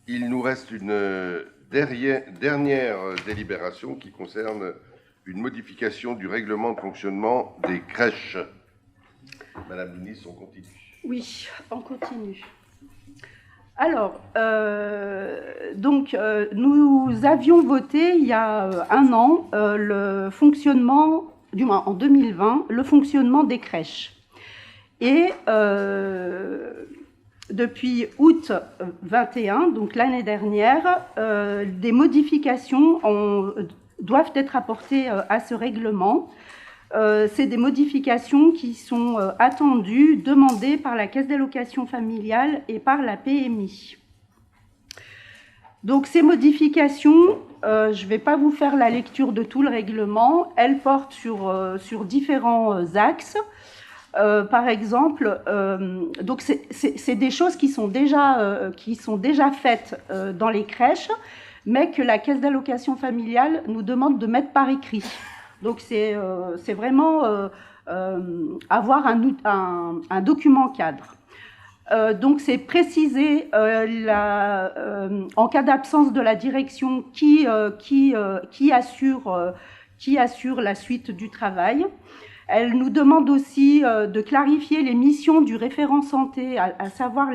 Il nous reste une dernière délibération qui concerne une modification du règlement de fonctionnement des crèches. Madame la ministre, on continue. Oui, on continue. Alors, nous avions voté il y a un an le fonctionnement, du moins en 2020, le fonctionnement des crèches. Et depuis août 21, donc l'année dernière, des modifications doivent être apportées à ce règlement. C'est des modifications qui sont attendues, demandées par la Caisse d'allocations familiales et par la PMI. Donc ces modifications, je ne vais pas vous faire la lecture de tout le règlement, elles portent sur différents axes. Par exemple, donc c'est des choses qui sont déjà faites dans les crèches, mais que la Caisse d'allocations familiales nous demande de mettre par écrit. Donc c'est vraiment avoir un document cadre. Donc c'est préciser en cas d'absence de la direction qui assure la suite du travail. Elle nous demande aussi de clarifier les missions du référent santé, à savoir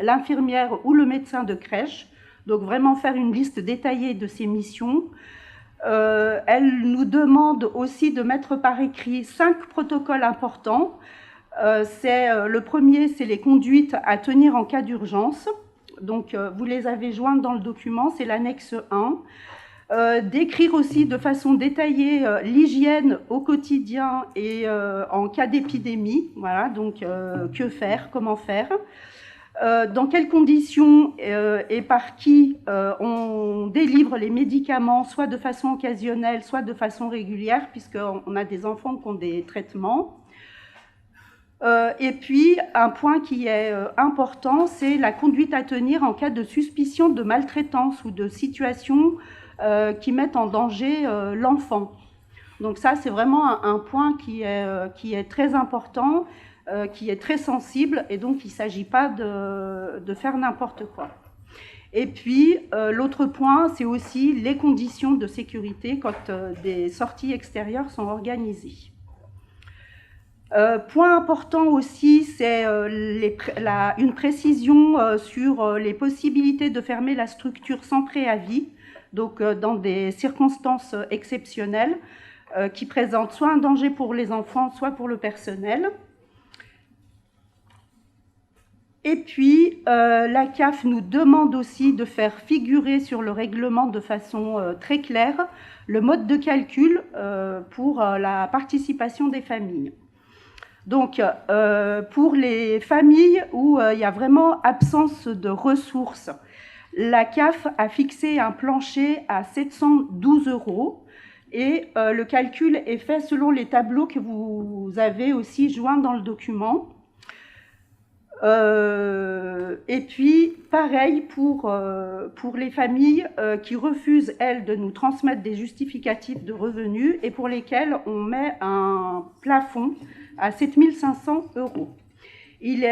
l'infirmière ou le médecin de crèche. Donc vraiment faire une liste détaillée de ces missions. Elle nous demande aussi de mettre par écrit 5 protocoles importants. Le premier, c'est les conduites à tenir en cas d'urgence. Donc, vous les avez jointes dans le document, c'est l'annexe 1. D'écrire aussi de façon détaillée l'hygiène au quotidien et en cas d'épidémie. Voilà, donc que faire, comment faire. Dans quelles conditions et par qui on délivre les médicaments, soit de façon occasionnelle, soit de façon régulière, puisqu'on a des enfants qui ont des traitements. Et puis, un point qui est important, c'est la conduite à tenir en cas de suspicion de maltraitance ou de situation qui mettent en danger l'enfant. Donc ça, c'est vraiment un point qui est très important, qui est très sensible, et donc il ne s'agit pas de faire n'importe quoi. Et puis, l'autre point, c'est aussi les conditions de sécurité quand des sorties extérieures sont organisées. Point important aussi, c'est une précision sur les possibilités de fermer la structure sans préavis, donc dans des circonstances exceptionnelles qui présentent soit un danger pour les enfants, soit pour le personnel. Et puis, la CAF nous demande aussi de faire figurer sur le règlement de façon très claire le mode de calcul pour la participation des familles. Donc, pour les familles où il y a vraiment absence de ressources, la CAF a fixé un plancher à 712 € et le calcul est fait selon les tableaux que vous avez aussi joints dans le document. Et puis, pareil pour les familles qui refusent, elles, de nous transmettre des justificatifs de revenus et pour lesquelles on met un plafond à 7 500 €. Il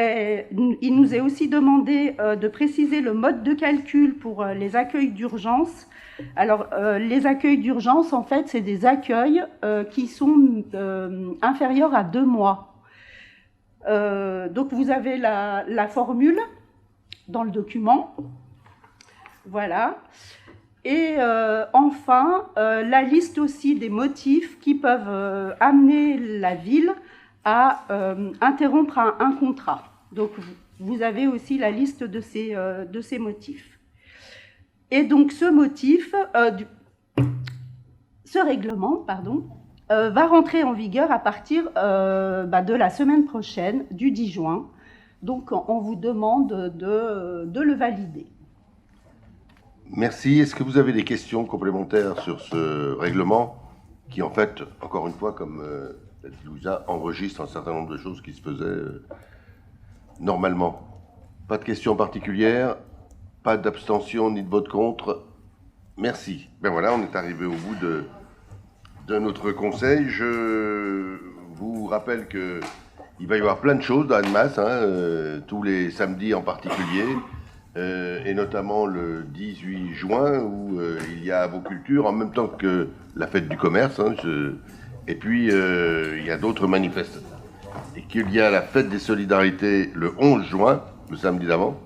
nous est aussi demandé de préciser le mode de calcul pour les accueils d'urgence. Alors, les accueils d'urgence, en fait, c'est des accueils qui sont inférieurs à 2 mois. Donc, vous avez la formule dans le document. Voilà. Et enfin, la liste aussi des motifs qui peuvent amener la ville à interrompre un contrat. Donc, vous avez aussi la liste de ces motifs. Et donc, ce règlement, va rentrer en vigueur à partir de la semaine prochaine, du 10 juin. Donc, on vous demande de le valider. Merci. Est-ce que vous avez des questions complémentaires sur ce règlement qui, en fait, encore une fois, comme l'a dit Louisa, enregistre un certain nombre de choses qui se faisaient normalement? Pas de questions particulières, pas d'abstention ni de vote contre. Merci. Ben voilà, on est arrivé au bout de notre conseil. Je vous rappelle qu'il va y avoir plein de choses dans Annemasse, tous les samedis en particulier. et notamment le 18 juin où il y a Aboculture en même temps que la fête du commerce. Et puis il y a d'autres manifestations. Et qu'il y a la fête des solidarités le 11 juin, le samedi d'avant.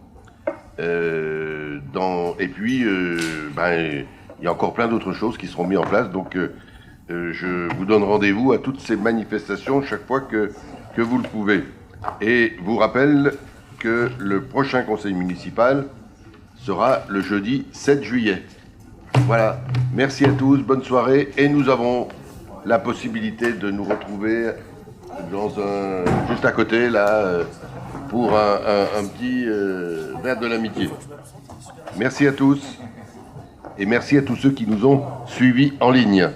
Et puis il y a encore plein d'autres choses qui seront mises en place. Donc je vous donne rendez-vous à toutes ces manifestations chaque fois que vous le pouvez. Et vous rappelle que le prochain conseil municipal sera le jeudi 7 juillet. Voilà, merci à tous, bonne soirée. Et nous avons la possibilité de nous retrouver juste à côté, là, pour un petit verre de l'amitié. Merci à tous. Et merci à tous ceux qui nous ont suivis en ligne.